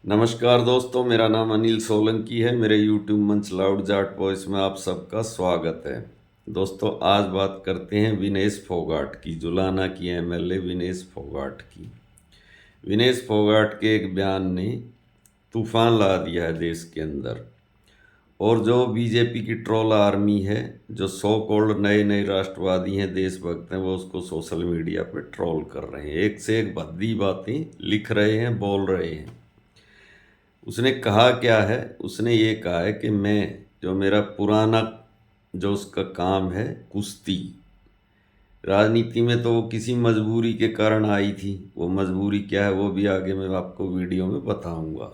नमस्कार दोस्तों, मेरा नाम अनिल सोलंकी है। मेरे यूट्यूब मंच लाउड जाट वॉइस में आप सबका स्वागत है। दोस्तों, आज बात करते हैं विनेश फोगाट की, जुलाना की एमएलए विनेश फोगाट की। विनेश फोगाट के एक बयान ने तूफान ला दिया है देश के अंदर। और जो बीजेपी की ट्रोल आर्मी है, जो सो कॉल्ड नए नए राष्ट्रवादी हैं, देशभक्त हैं, वो उसको सोशल मीडिया पे ट्रोल कर रहे हैं। एक से एक भद्दी बातें लिख रहे हैं, बोल रहे हैं। उसने कहा क्या है? उसने ये कहा है कि मैं, जो मेरा पुराना जो उसका काम है कुश्ती, राजनीति में तो वो किसी मजबूरी के कारण आई थी। वो मजबूरी क्या है वो भी आगे मैं आपको वीडियो में बताऊंगा।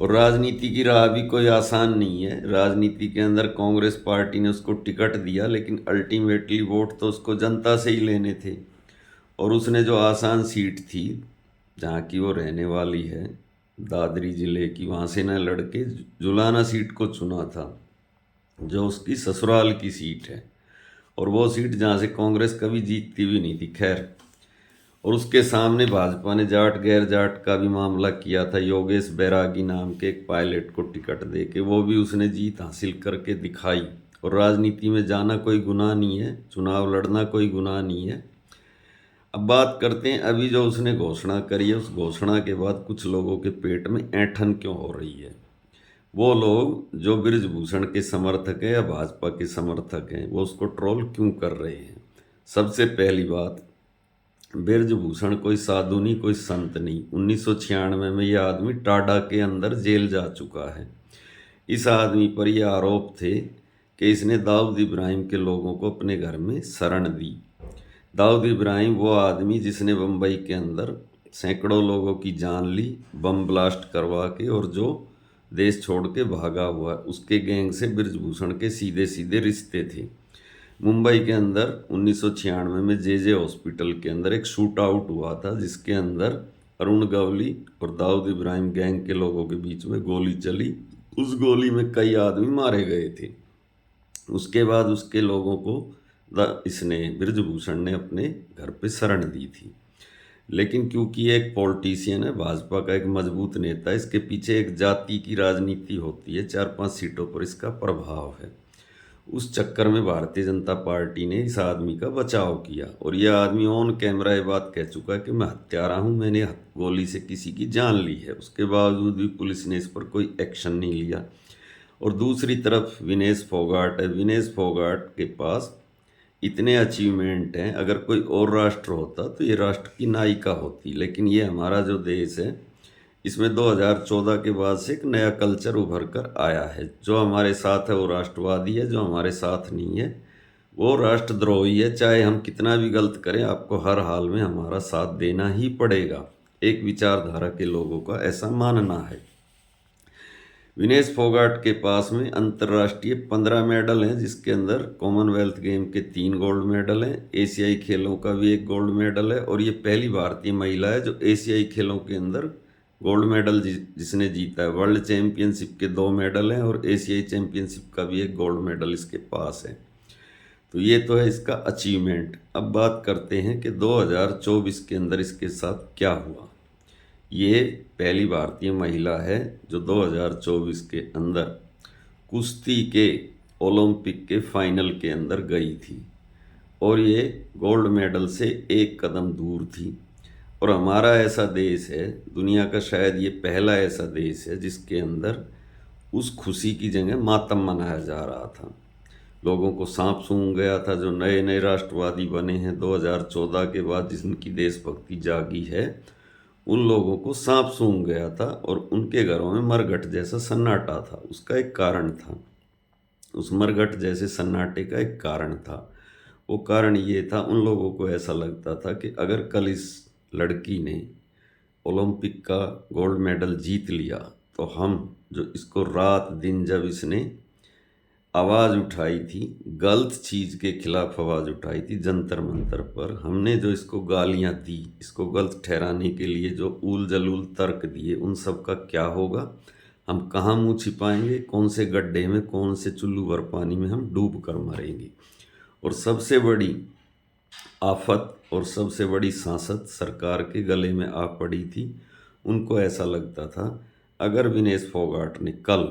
और राजनीति की राह भी कोई आसान नहीं है। राजनीति के अंदर कांग्रेस पार्टी ने उसको टिकट दिया, लेकिन अल्टीमेटली वोट तो उसको जनता से ही लेने थे। और उसने जो आसान सीट थी जहाँ की वो रहने वाली है, दादरी ज़िले की, वहाँ से न लड़के जुलाना सीट को चुना था, जो उसकी ससुराल की सीट है। और वो सीट जहाँ से कांग्रेस कभी जीतती भी नहीं थी, खैर। और उसके सामने भाजपा ने जाट गैर जाट का भी मामला किया था। योगेश बैरागी नाम के एक पायलट को टिकट दे के वो भी उसने जीत हासिल करके दिखाई। और राजनीति में जाना कोई गुनाह नहीं है, चुनाव लड़ना कोई गुनाह नहीं है। अब बात करते हैं, अभी जो उसने घोषणा करी है, उस घोषणा के बाद कुछ लोगों के पेट में ऐंठन क्यों हो रही है। वो लोग जो बृजभूषण के समर्थक हैं या भाजपा के समर्थक हैं, वो उसको ट्रोल क्यों कर रहे हैं। सबसे पहली बात, बृजभूषण कोई साधु नहीं, कोई संत नहीं। 1996 में यह आदमी टाडा के अंदर जेल जा चुका है। इस आदमी पर यह आरोप थे कि इसने दाऊद इब्राहिम के लोगों को अपने घर में शरण दी। दाऊद इब्राहिम वो आदमी जिसने बम्बई के अंदर सैकड़ों लोगों की जान ली, बम ब्लास्ट करवा के, और जो देश छोड़ के भागा हुआ, उसके गैंग से बृजभूषण के सीधे सीधे रिश्ते थे। मुंबई के अंदर 1996 में जे हॉस्पिटल के अंदर एक शूट आउट हुआ था, जिसके अंदर अरुण गवली और दाऊद इब्राहिम गैंग के लोगों के बीच में गोली चली। उस गोली में कई आदमी मारे गए थे। उसके बाद उसके लोगों को इसने, बृजभूषण ने, अपने घर पे शरण दी थी। लेकिन क्योंकि ये एक पॉलिटिशियन है, भाजपा का एक मजबूत नेता है, इसके पीछे एक जाति की राजनीति होती है, 4-5 सीटों पर इसका प्रभाव है। उस चक्कर में भारतीय जनता पार्टी ने इस आदमी का बचाव किया। और यह आदमी ऑन कैमरा ये बात कह चुका है कि मैं हत्यारा हूँ, मैंने गोली से किसी की जान ली है। उसके बावजूद भी पुलिस ने इस पर कोई एक्शन नहीं लिया। और दूसरी तरफ विनेश फोगाट है। विनेश फोगाट के पास इतने अचीवमेंट हैं, अगर कोई और राष्ट्र होता तो ये राष्ट्र की नायिका होती। लेकिन ये हमारा जो देश है, इसमें 2014 के बाद से एक नया कल्चर उभर कर आया है। जो हमारे साथ है वो राष्ट्रवादी है, जो हमारे साथ नहीं है वो राष्ट्रद्रोही है। चाहे हम कितना भी गलत करें, आपको हर हाल में हमारा साथ देना ही पड़ेगा। एक विचारधारा के लोगों का ऐसा मानना है। विनेश फोगाट के पास में अंतर्राष्ट्रीय 15 मेडल हैं, जिसके अंदर कॉमनवेल्थ गेम के 3 गोल्ड मेडल हैं, एशियाई खेलों का भी 1 गोल्ड मेडल है। और ये पहली भारतीय महिला है जो एशियाई खेलों के अंदर गोल्ड मेडल जिसने जीता है। वर्ल्ड चैंपियनशिप के 2 मेडल हैं और एशियाई चैंपियनशिप का भी 1 गोल्ड मेडल इसके पास है। तो ये तो है इसका अचीवमेंट। अब बात करते हैं कि 2024 के अंदर इसके साथ क्या हुआ। ये पहली भारतीय महिला है जो 2024 के अंदर कुश्ती के ओलंपिक के फाइनल के अंदर गई थी। और ये गोल्ड मेडल से 1 कदम दूर थी। और हमारा ऐसा देश है, दुनिया का शायद ये पहला ऐसा देश है जिसके अंदर उस खुशी की जगह मातम मनाया जा रहा था। लोगों को सांप सूंघ गया था। जो नए नए राष्ट्रवादी बने हैं 2014 के बाद, जिनकी देशभक्ति जागी है, उन लोगों को सांप सूंघ गया था और उनके घरों में मरघट जैसा सन्नाटा था। उसका एक कारण था, उस मरघट जैसे सन्नाटे का एक कारण था। वो कारण ये था, उन लोगों को ऐसा लगता था कि अगर कल इस लड़की ने ओलंपिक का गोल्ड मेडल जीत लिया तो हम, जो इसको रात दिन जब इसने आवाज़ उठाई थी, गलत चीज़ के खिलाफ आवाज़ उठाई थी जंतर मंतर पर, हमने जो इसको गालियाँ दी, इसको गलत ठहराने के लिए जो ऊल जलूल तर्क दिए, उन सब का क्या होगा। हम कहाँ मुँह छिपाएंगे, कौन से गड्ढे में, कौन से चुल्लू भर पानी में हम डूब कर मरेंगे। और सबसे बड़ी आफत और सबसे बड़ी सांसत सरकार के गले में आ पड़ी थी। उनको ऐसा लगता था अगर विनेश फोगाट ने कल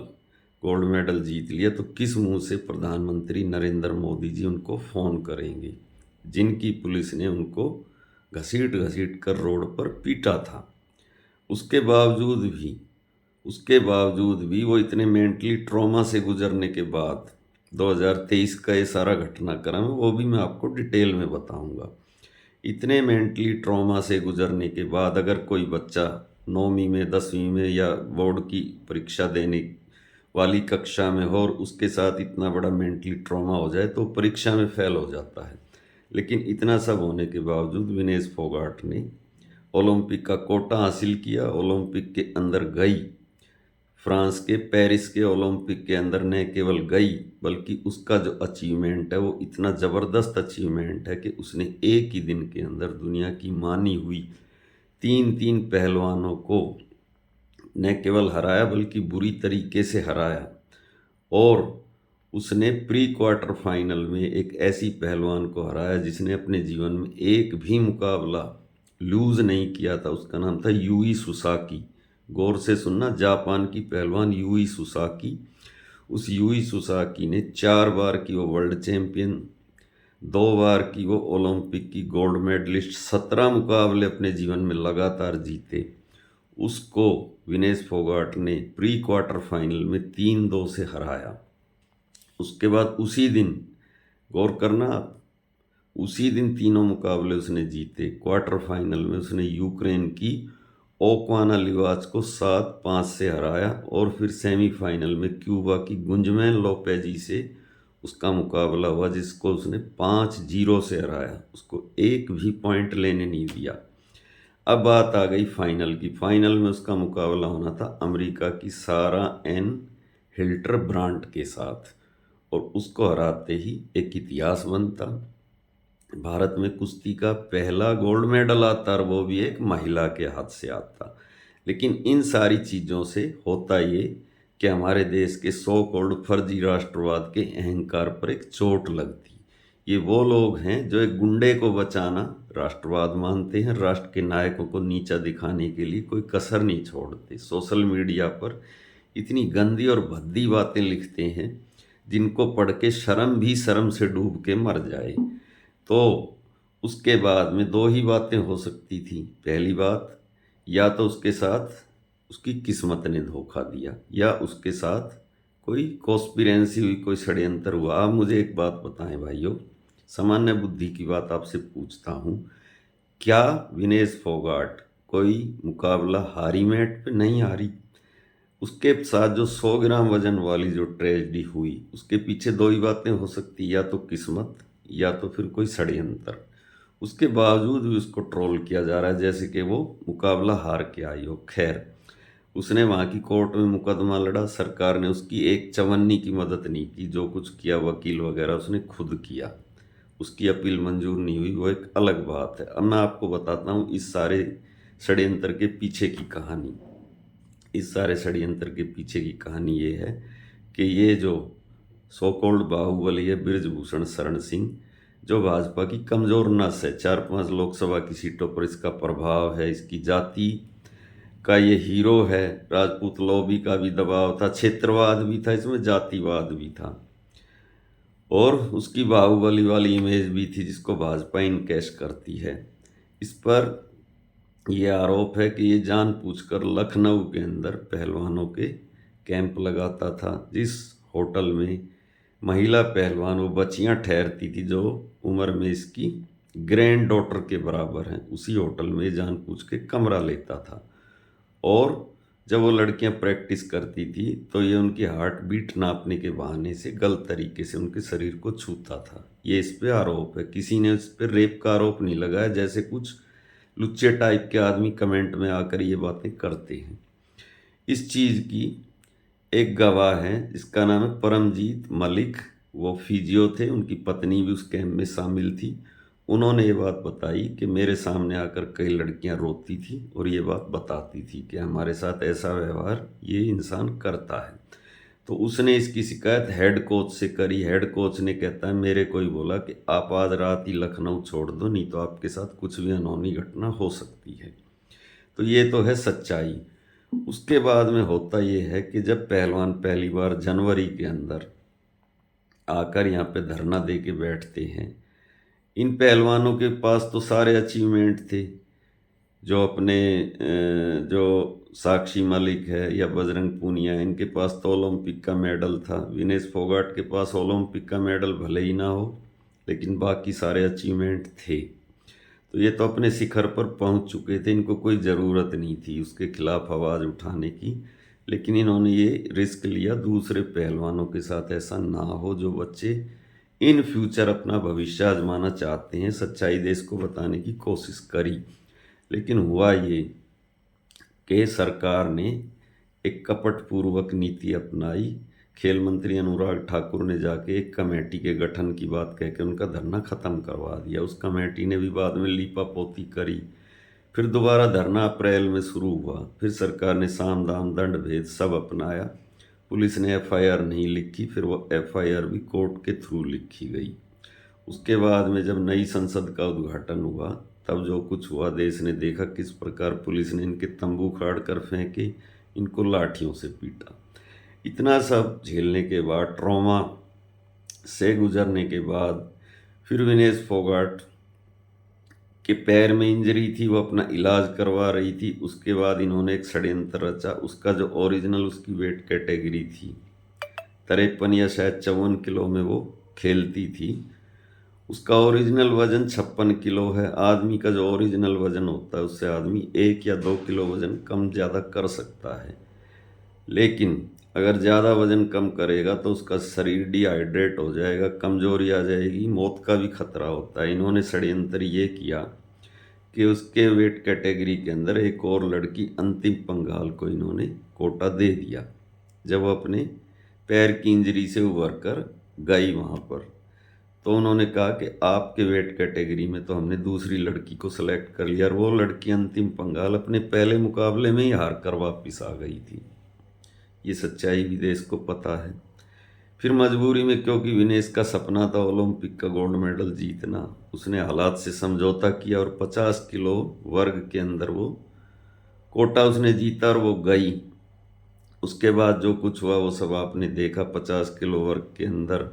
गोल्ड मेडल जीत लिया तो किस मुंह से प्रधानमंत्री नरेंद्र मोदी जी उनको फ़ोन करेंगे, जिनकी पुलिस ने उनको घसीट घसीट कर रोड पर पीटा था। उसके बावजूद भी वो इतने मेंटली ट्रॉमा से गुजरने के बाद 2023 का ये सारा घटनाक्रम है, वो भी मैं आपको डिटेल में बताऊंगा। इतने मेंटली ट्रॉमा से गुजरने के बाद अगर कोई बच्चा 9वीं में 10वीं में या बोर्ड की परीक्षा देने वाली कक्षा में हो और उसके साथ इतना बड़ा मेंटली ट्रॉमा हो जाए तो परीक्षा में फेल हो जाता है। लेकिन इतना सब होने के बावजूद विनेश फोगाट ने ओलंपिक का कोटा हासिल किया, ओलंपिक के अंदर गई, फ्रांस के पेरिस के ओलंपिक के अंदर न केवल गई बल्कि उसका जो अचीवमेंट है वो इतना ज़बरदस्त अचीवमेंट है कि उसने एक ही दिन के अंदर दुनिया की मानी हुई तीन पहलवानों को न केवल हराया बल्कि बुरी तरीके से हराया। और उसने प्री क्वार्टर फाइनल में एक ऐसी पहलवान को हराया जिसने अपने जीवन में एक भी मुकाबला लूज़ नहीं किया था। उसका नाम था यूई सुसाकी। गौर से सुनना, जापान की पहलवान यूई सुसाकी। उस यूई सुसाकी ने 4 बार की वो वर्ल्ड चैंपियन, 2 बार की वो ओलंपिक की गोल्ड मेडलिस्ट, 17 मुकाबले अपने जीवन में लगातार जीते। उसको विनेश फोगाट ने प्री क्वार्टर फाइनल में 3-2 से हराया। उसके बाद उसी दिन, गौर करना आप, उसी दिन तीनों मुकाबले उसने जीते। क्वार्टर फाइनल में उसने यूक्रेन की ओक्वाना लिवाच को 7-5 से हराया और फिर सेमीफाइनल में क्यूबा की गुंजमैन लोपेजी से उसका मुकाबला हुआ जिसको उसने 5-0 से हराया। उसको एक भी पॉइंट लेने नहीं दिया। अब बात आ गई फाइनल की। फाइनल में उसका मुकाबला होना था अमेरिका की सारा एन हिल्टर ब्रांट के साथ और उसको हराते ही एक इतिहास बनता। भारत में कुश्ती का पहला गोल्ड मेडल आता और वो भी एक महिला के हाथ से आता। लेकिन इन सारी चीज़ों से होता ये कि हमारे देश के सो कॉल्ड फर्जी राष्ट्रवाद के अहंकार पर एक चोट लगती। ये वो लोग हैं जो एक गुंडे को बचाना राष्ट्रवाद मानते हैं, राष्ट्र के नायकों को नीचा दिखाने के लिए कोई कसर नहीं छोड़ते। सोशल मीडिया पर इतनी गंदी और भद्दी बातें लिखते हैं जिनको पढ़ के शर्म भी शर्म से डूब के मर जाए। तो उसके बाद में 2 ही बातें हो सकती थी। पहली बात, या तो उसके साथ उसकी किस्मत ने धोखा दिया या उसके साथ कोई कॉन्स्पिरेंसी हुई, कोई षड्यंत्र हुआ। आप मुझे एक बात बताएं भाइयों, सामान्य बुद्धि की बात आपसे पूछता हूँ, क्या विनेश फोगाट कोई मुकाबला हारी मैट पे? नहीं हारी। उसके साथ जो 100 ग्राम वजन वाली जो ट्रेजेडी हुई उसके पीछे 2 ही बातें हो सकती, या तो किस्मत या तो फिर कोई षड्यंत्र। उसके बावजूद भी उसको ट्रोल किया जा रहा है जैसे कि वो मुकाबला हार के आई हो। खैर, उसने वहाँ की कोर्ट में मुकदमा लड़ा, सरकार ने उसकी एक चवन्नी की मदद नहीं की। जो कुछ किया वकील वगैरह उसने खुद किया, उसकी अपील मंजूर नहीं हुई, वो एक अलग बात है। अब मैं आपको बताता हूँ इस सारे षड्यंत्र के पीछे की कहानी। इस सारे षड्यंत्र के पीछे की कहानी ये है कि ये जो सो कॉल्ड बाहुबली है बृजभूषण शरण सिंह, जो भाजपा की कमज़ोर नस है, 4-5 लोकसभा की सीटों पर इसका प्रभाव है, इसकी जाति का ये हीरो है, राजपूत लॉबी का भी दबाव था, क्षेत्रवाद भी था, इसमें जातिवाद भी था और उसकी बाहुबली वाली इमेज भी थी जिसको भाजपा इनकैश करती है। इस पर ये आरोप है कि ये जानबूझकर लखनऊ के अंदर पहलवानों के कैंप लगाता था, जिस होटल में महिला पहलवान वो बच्चियां ठहरती थी जो उम्र में इसकी ग्रैंड डॉटर के बराबर हैं, उसी होटल में जानबूझ के कमरा लेता था। और जब वो लड़कियां प्रैक्टिस करती थी तो ये उनकी हार्ट बीट नापने के बहाने से गलत तरीके से उनके शरीर को छूता था। ये इस पे आरोप है। किसी ने इस पर रेप का आरोप नहीं लगाया, जैसे कुछ लुच्चे टाइप के आदमी कमेंट में आकर ये बातें करते हैं। इस चीज़ की एक गवाह है जिसका नाम है परमजीत मलिक। वो फिजियो थे, उनकी पत्नी भी उस कैंप में शामिल थी। उन्होंने ये बात बताई कि मेरे सामने आकर कई लड़कियां रोती थी और ये बात बताती थी कि हमारे साथ ऐसा व्यवहार ये इंसान करता है। तो उसने इसकी शिकायत हेड कोच से करी। हेड कोच ने कहता है मेरे को ही बोला कि आप आज रात ही लखनऊ छोड़ दो, नहीं तो आपके साथ कुछ भी अनहोनी घटना हो सकती है। तो ये तो है सच्चाई। उसके बाद में होता ये है कि जब पहलवान पहली बार जनवरी के अंदर आकर यहाँ पे धरना दे के बैठते हैं, इन पहलवानों के पास तो सारे अचीवमेंट थे। जो अपने जो साक्षी मलिक है या बजरंग पूनिया, इनके पास तो ओलंपिक का मेडल था। विनेश फोगाट के पास ओलंपिक का मेडल भले ही ना हो, लेकिन बाकी सारे अचीवमेंट थे। तो ये तो अपने शिखर पर पहुंच चुके थे, इनको कोई ज़रूरत नहीं थी उसके खिलाफ आवाज़ उठाने की। लेकिन इन्होंने ये रिस्क लिया दूसरे पहलवानों के साथ ऐसा ना हो, जो बच्चे इन फ्यूचर अपना भविष्य आजमाना चाहते हैं। सच्चाई देश को बताने की कोशिश करी, लेकिन हुआ ये कि सरकार ने एक कपटपूर्वक नीति अपनाई। खेल मंत्री अनुराग ठाकुर ने जाके एक कमेटी के गठन की बात कह के उनका धरना ख़त्म करवा दिया। उस कमेटी ने भी बाद में लीपापोती करी। फिर दोबारा धरना अप्रैल में शुरू हुआ। फिर सरकार ने साम दाम दंड भेद सब अपनाया। पुलिस ने एफआईआर नहीं लिखी, फिर वो एफआईआर भी कोर्ट के थ्रू लिखी गई। उसके बाद में जब नई संसद का उद्घाटन हुआ, तब जो कुछ हुआ देश ने देखा, किस प्रकार पुलिस ने इनके तंबू उखाड़ कर फेंके, इनको लाठियों से पीटा। इतना सब झेलने के बाद, ट्रॉमा से गुजरने के बाद, फिर विनेश फोगाट के पैर में इंजरी थी, वो अपना इलाज करवा रही थी। उसके बाद इन्होंने एक षड्यंत्र रचा। उसका जो ओरिजिनल उसकी वेट कैटेगरी थी 53 या शायद 54 किलो में वो खेलती थी। उसका ओरिजिनल वजन 56 किलो है। आदमी का जो ओरिजिनल वजन होता है उससे आदमी 1 या 2 किलो वजन कम ज़्यादा कर सकता है, लेकिन अगर ज़्यादा वजन कम करेगा तो उसका शरीर डिहाइड्रेट हो जाएगा, कमजोरी आ जाएगी, मौत का भी खतरा होता है। इन्होंने षड्यंत्र ये किया कि उसके वेट कैटेगरी के अंदर एक और लड़की अंतिम पंघाल को इन्होंने कोटा दे दिया। जब वो अपने पैर की इंजरी से उभर कर गई वहाँ पर, तो उन्होंने कहा कि आपके वेट कैटेगरी में तो हमने दूसरी लड़की को सिलेक्ट कर लिया, और वो लड़की अंतिम पंगाल अपने पहले मुकाबले में ही हार कर वापस आ गई थी। ये सच्चाई भी देश को पता है। फिर मजबूरी में, क्योंकि विनेश का सपना था ओलंपिक का गोल्ड मेडल जीतना, उसने हालात से समझौता किया और 50 किलो वर्ग के अंदर वो कोटा उसने जीता और वो गई। उसके बाद जो कुछ हुआ वो सब आपने देखा। 50 किलो वर्ग के अंदर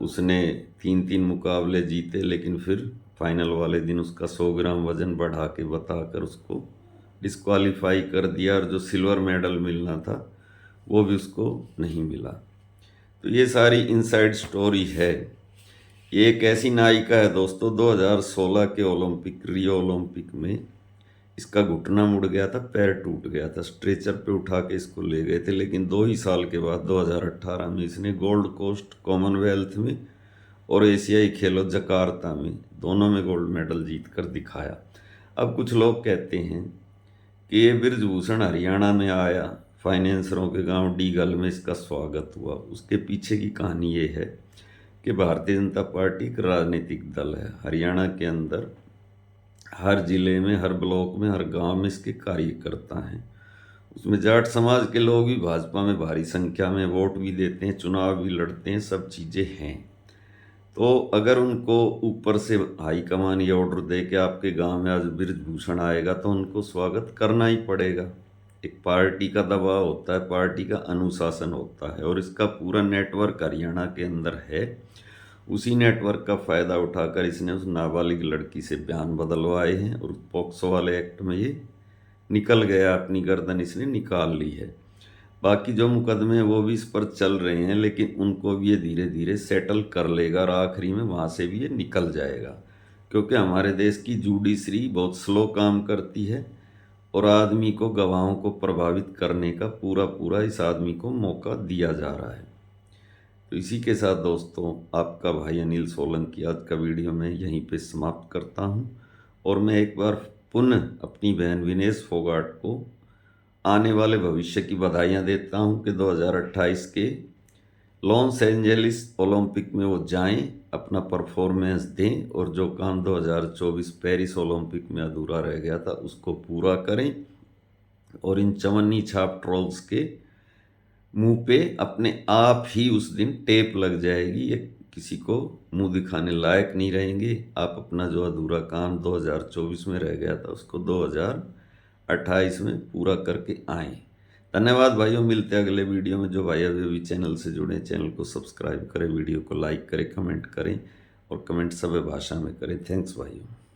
उसने 3 मुकाबले जीते, लेकिन फिर फाइनल वाले दिन उसका 100 ग्राम वजन बढ़ा के बताकर उसको डिस्क्वालीफाई कर दिया, और जो सिल्वर मेडल मिलना था वो भी उसको नहीं मिला। तो ये सारी इनसाइड स्टोरी है। ये एक ऐसी नायिका है दोस्तों, 2016 के ओलंपिक, रियो ओलंपिक में इसका घुटना मुड़ गया था, पैर टूट गया था, स्ट्रेचर पे उठा के इसको ले गए थे। लेकिन 2 ही साल के बाद 2018 में इसने गोल्ड कोस्ट, कॉमनवेल्थ में और एशियाई खेलों जकार्ता में, दोनों में गोल्ड मेडल जीत कर दिखाया। अब कुछ लोग कहते हैं कि ये बृजभूषण हरियाणा में आया, फाइनेंसरों के गांव डीगल में इसका स्वागत हुआ। उसके पीछे की कहानी ये है कि भारतीय जनता पार्टी एक राजनीतिक दल है। हरियाणा के अंदर हर जिले में, हर ब्लॉक में, हर गांव में इसके कार्यकर्ता हैं। उसमें जाट समाज के लोग भी भाजपा में भारी संख्या में वोट भी देते हैं, चुनाव भी लड़ते हैं, सब चीज़ें हैं। तो अगर उनको ऊपर से हाईकमान ये ऑर्डर दे कि आपके गांव में आज बृजभूषण आएगा, तो उनको स्वागत करना ही पड़ेगा। एक पार्टी का दबाव होता है, पार्टी का अनुशासन होता है, और इसका पूरा नेटवर्क हरियाणा के अंदर है। उसी नेटवर्क का फ़ायदा उठाकर इसने उस नाबालिग लड़की से बयान बदलवाए हैं, और पॉक्सो वाले एक्ट में ये निकल गया, अपनी गर्दन इसने निकाल ली है। बाकी जो मुकदमे हैं वो भी इस पर चल रहे हैं, लेकिन उनको भी ये धीरे धीरे सेटल कर लेगा, और आखिरी में वहाँ से भी ये निकल जाएगा। क्योंकि हमारे देश की जुडिशरी बहुत स्लो काम करती है, और आदमी को, गवाहों को प्रभावित करने का पूरा पूरा इस आदमी को मौका दिया जा रहा है। तो इसी के साथ दोस्तों, आपका भाई अनिल सोलंकी आज का वीडियो मैं यहीं पे समाप्त करता हूं, और मैं एक बार पुनः अपनी बहन विनेश फोगाट को आने वाले भविष्य की बधाइयां देता हूं कि 2028 के लॉस एंजेलिस ओलंपिक में वो जाएं, अपना परफॉर्मेंस दें, और जो काम 2024 पेरिस ओलंपिक में अधूरा रह गया था उसको पूरा करें, और इन चवन्नी छाप ट्रोल्स के मुंह पे अपने आप ही उस दिन टेप लग जाएगी। ये किसी को मुंह दिखाने लायक नहीं रहेंगे। आप अपना जो अधूरा काम 2024 में रह गया था उसको 2028 में पूरा करके आएँ। धन्यवाद भाइयों, मिलते हैं अगले वीडियो में। जो भाई अभी अभी चैनल से जुड़े, चैनल को सब्सक्राइब करें, वीडियो को लाइक करें, कमेंट करें और कमेंट सभी भाषा में करें। थैंक्स भाइयों।